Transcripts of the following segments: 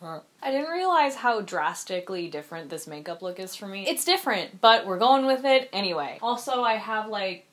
I didn't realize how drastically different this makeup look is for me. It's different, but we're going with it anyway. Also, I have like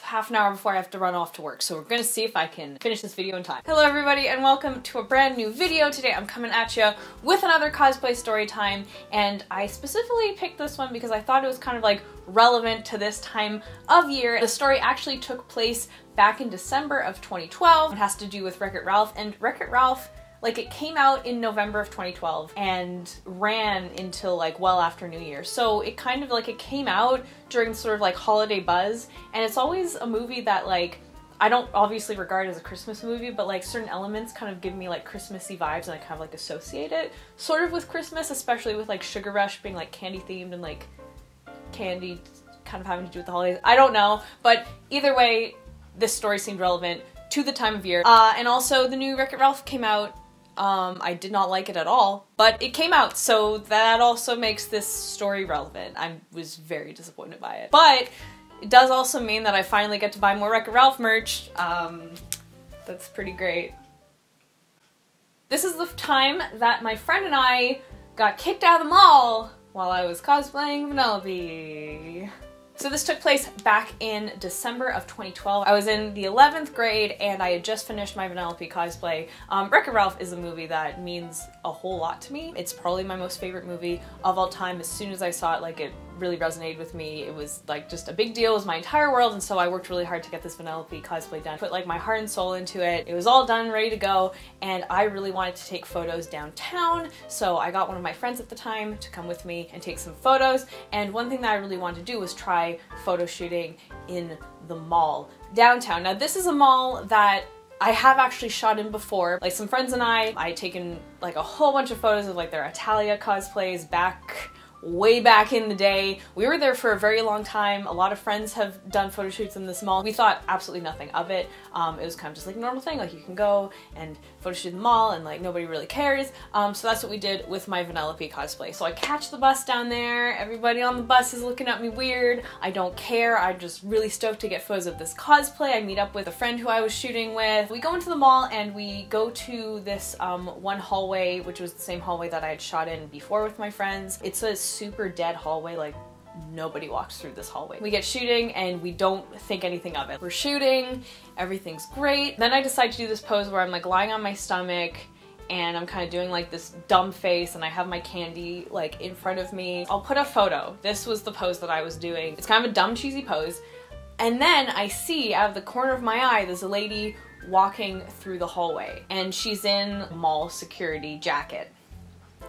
half an hour before I have to run off to work, so we're gonna see if I can finish this video in time. Hello everybody and welcome to a brand new video. Today I'm coming at you with another cosplay story time, and I specifically picked this one because I thought it was kind of like relevant to this time of year. The story actually took place back in December of 2012. It has to do with Wreck-It Ralph, and Wreck-It Ralph, like, it came out in November of 2012 and ran until like well after New Year. So it kind of like, it came out during sort of like holiday buzz, and it's always a movie that like, I don't obviously regard as a Christmas movie, but like certain elements kind of give me like Christmassy vibes, and I kind of like associate it sort of with Christmas, especially with like Sugar Rush being like candy themed and like candy kind of having to do with the holidays. I don't know, but either way, this story seemed relevant to the time of year. And also the new Wreck-It Ralph came out. I did not like it at all, but it came out, so that also makes this story relevant. I was very disappointed by it. But it does also mean that I finally get to buy more Wreck-It Ralph merch. That's pretty great. This is the time that my friend and I got kicked out of the mall while I was cosplaying Vanellope. So this took place back in December of 2012. I was in the 11th grade and I had just finished my Vanellope cosplay. Wreck-It Ralph is a movie that means a whole lot to me. It's probably my most favorite movie of all time. As soon as I saw it, like, it really resonated with me. It was like just a big deal. It was my entire world, and so I worked really hard to get this Vanellope cosplay done. Put like my heart and soul into it. It was all done, ready to go, and I really wanted to take photos downtown, so I got one of my friends at the time to come with me and take some photos. And one thing that I really wanted to do was try photo shooting in the mall downtown. Now this is a mall that I have actually shot in before. Like, some friends and I had taken like a whole bunch of photos of like their Italia cosplays way back in the day. We were there for a very long time. A lot of friends have done photo shoots in this mall. We thought absolutely nothing of it. It was kind of just like a normal thing, like you can go and photo shoot in the mall and like nobody really cares. So that's what we did with my Vanellope cosplay. So I catch the bus down there. Everybody on the bus is looking at me weird. I don't care. I'm just really stoked to get photos of this cosplay. I meet up with a friend who I was shooting with. We go into the mall and we go to this one hallway, which was the same hallway that I had shot in before with my friends. It's a super dead hallway, like nobody walks through this hallway. We get shooting and we don't think anything of it. We're shooting, everything's great. Then I decide to do this pose where I'm like lying on my stomach and I'm kind of doing like this dumb face, and I have my candy like in front of me. I'll put a photo. This was the pose that I was doing. It's kind of a dumb, cheesy pose. And then I see out of the corner of my eye, there's a lady walking through the hallway, and she's in a mall security jacket.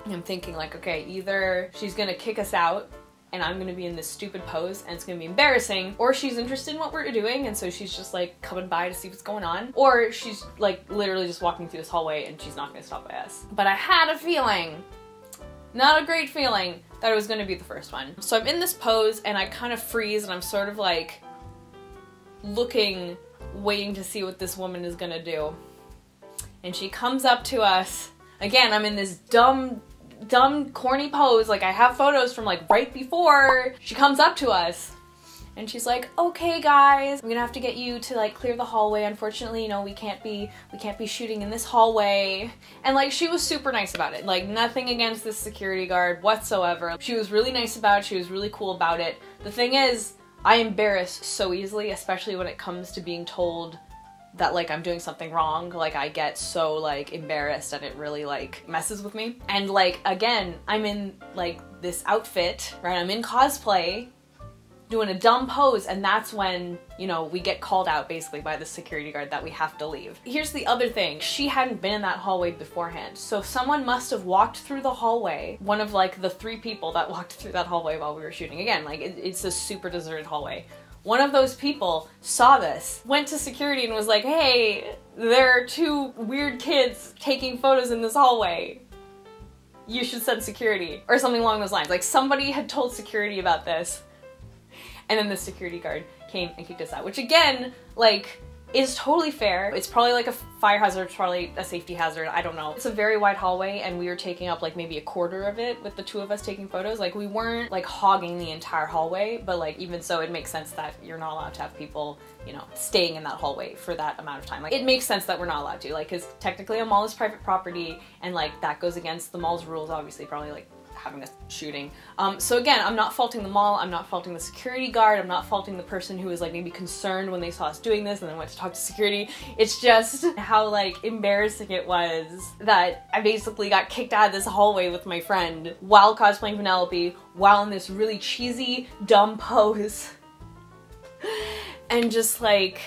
And I'm thinking like, okay, either she's gonna kick us out and I'm gonna be in this stupid pose and it's gonna be embarrassing, or she's interested in what we're doing and so she's just like coming by to see what's going on, or she's like literally just walking through this hallway and she's not gonna stop by us. But I had a feeling, not a great feeling, that it was gonna be the first one. So I'm in this pose and I kind of freeze and I'm sort of like looking, waiting to see what this woman is gonna do. And she comes up to us. Again, I'm in this dumb, corny pose. Like, I have photos from like right before. She comes up to us and she's like, okay guys, I'm gonna have to get you to like clear the hallway. Unfortunately, you know, we can't be shooting in this hallway. And like, she was super nice about it. Like, nothing against this security guard whatsoever. She was really nice about it. She was really cool about it. The thing is, I embarrass so easily, especially when it comes to being told that like I'm doing something wrong. Like, I get so like embarrassed and it really like messes with me. And like, again, I'm in like this outfit, right? I'm in cosplay doing a dumb pose, and that's when, you know, we get called out basically by the security guard that we have to leave. Here's the other thing. She hadn't been in that hallway beforehand, so someone must have walked through the hallway. One of like the 3 people that walked through that hallway while we were shooting. Again, like it's a super deserted hallway. One of those people saw this, went to security and was like, hey, there are 2 weird kids taking photos in this hallway. You should send security, or something along those lines. Like, somebody had told security about this, and then the security guard came and kicked us out, which again, like, is totally fair. It's probably like a fire hazard, it's probably a safety hazard, I don't know. It's a very wide hallway and we were taking up like maybe a quarter of it with the two of us taking photos. Like we weren't like hogging the entire hallway, but like even so it makes sense that you're not allowed to have people, you know, staying in that hallway for that amount of time. Like it makes sense that we're not allowed to, like, cause technically a mall is private property and like that goes against the mall's rules, obviously, probably like having a shooting. So again, I'm not faulting the mall, I'm not faulting the security guard, I'm not faulting the person who was like maybe concerned when they saw us doing this and then went to talk to security. It's just how like embarrassing it was that I basically got kicked out of this hallway with my friend while cosplaying Vanellope, while in this really cheesy, dumb pose. And just like,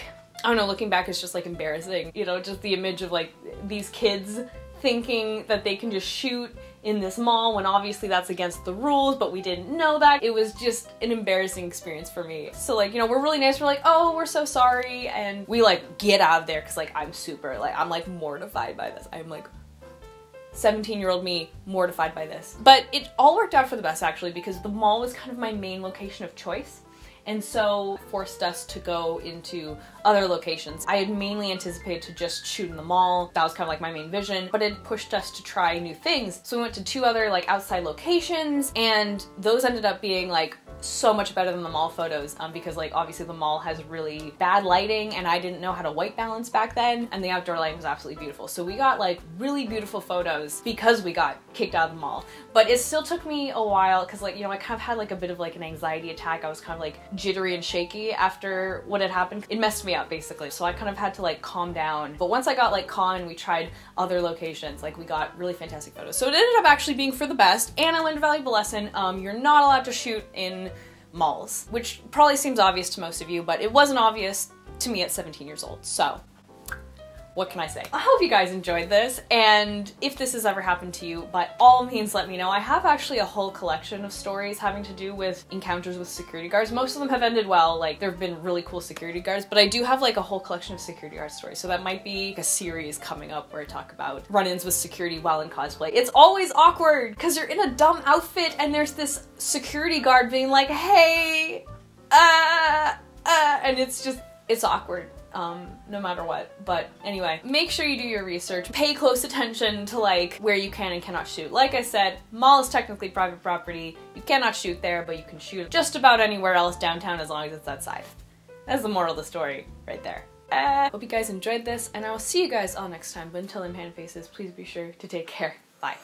I don't know, looking back it's just like embarrassing. You know, just the image of like these kids thinking that they can just shoot in this mall when obviously that's against the rules, but we didn't know that. It was just an embarrassing experience for me. So like, you know, we're really nice, we're like, oh, we're so sorry, and we like get out of there because like I'm super, like I'm like mortified by this. I'm like 17-year-old me mortified by this. But it all worked out for the best actually, because the mall was kind of my main location of choice. And so forced us to go into other locations. I had mainly anticipated to just shoot in the mall. That was kind of like my main vision, but it pushed us to try new things. So we went to 2 other like outside locations, and those ended up being like so much better than the mall photos because like obviously the mall has really bad lighting and I didn't know how to white balance back then, and the outdoor lighting was absolutely beautiful. So we got like really beautiful photos because we got kicked out of the mall. But it still took me a while because like, you know, I kind of had like a bit of like an anxiety attack. I was kind of like jittery and shaky after what had happened. It messed me up basically. So I kind of had to like calm down. But once I got like calm and we tried other locations, like we got really fantastic photos. So it ended up actually being for the best, and I learned a valuable lesson. You're not allowed to shoot in malls, which probably seems obvious to most of you, but it wasn't obvious to me at 17 years old. So what can I say? I hope you guys enjoyed this, and if this has ever happened to you, by all means let me know. I have actually a whole collection of stories having to do with encounters with security guards. Most of them have ended well, like there have been really cool security guards, but I do have like a whole collection of security guard stories, so that might be like a series coming up where I talk about run-ins with security while in cosplay. It's always awkward because you're in a dumb outfit and there's this security guard being like, hey, and it's awkward. No matter what. But anyway, make sure you do your research. Pay close attention to like where you can and cannot shoot. Like I said, mall is technically private property. You cannot shoot there, but you can shoot just about anywhere else downtown as long as it's outside. That's the moral of the story right there. Hope you guys enjoyed this, and I will see you guys all next time. But until then, Panda Faces, please be sure to take care. Bye.